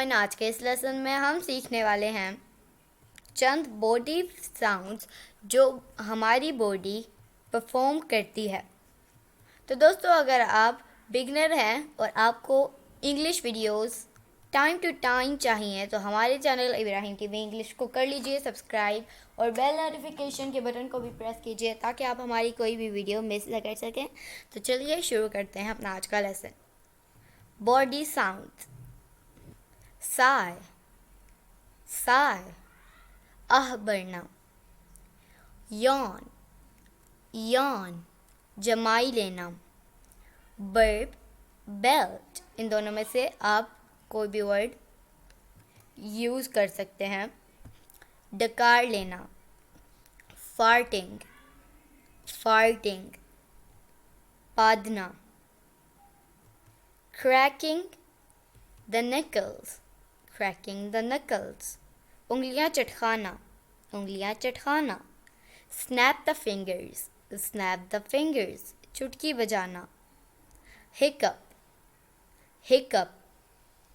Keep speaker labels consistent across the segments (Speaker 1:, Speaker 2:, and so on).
Speaker 1: Everyone, आज के इस लेसन में हम सीखने वाले हैं चंद बॉडी साउंड्स जो हमारी बॉडी परफॉर्म करती है। तो दोस्तों, अगर आप बिगनर हैं और आपको English videos time to time चाहिए तो हमारे चैनल इब्राहिम टीवी इंग्लिश को कर लीजिए सब्सक्राइब और बेल नोटिफिकेशन के बटन को भी प्रेस कीजिए ताकि आप हमारी कोई भी वीडियो मिस न कर सकें। तो चलिए शुरू करते हैं अपना आज का lesson. Body sound. sigh, sigh, आह भरना। yawn, yawn, जमाई लेना। burp, belt, इन दोनों में से आप कोई भी वर्ड यूज़ कर सकते हैं। डकार लेना। farting, farting, पादना। cracking the knuckles, cracking the knuckles, उंगलियां चटखाना, उंगलियां चटखाना। snap the fingers, snap the fingers, चुटकी बजाना। hiccup, hiccup,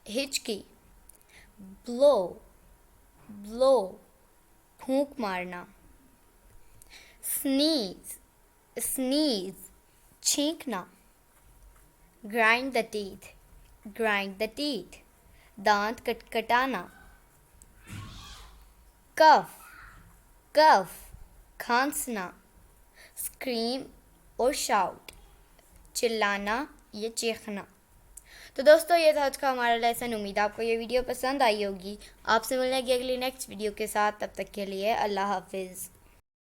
Speaker 1: हिचकी। blow, blow, फूंक मारना। sneeze, sneeze, छींकना। grind the teeth, grind the teeth, दांत कटकटाना। कफ, कफ, खांसना। स्क्रीम और शाउट, चिल्लाना या चीखना। तो दोस्तों, ये था आज का हमारा लेसन। उम्मीद आपको ये वीडियो पसंद आई होगी। आपसे मिलेंगे अगली नेक्स्ट वीडियो के साथ। तब तक के लिए अल्लाह हाफिज़।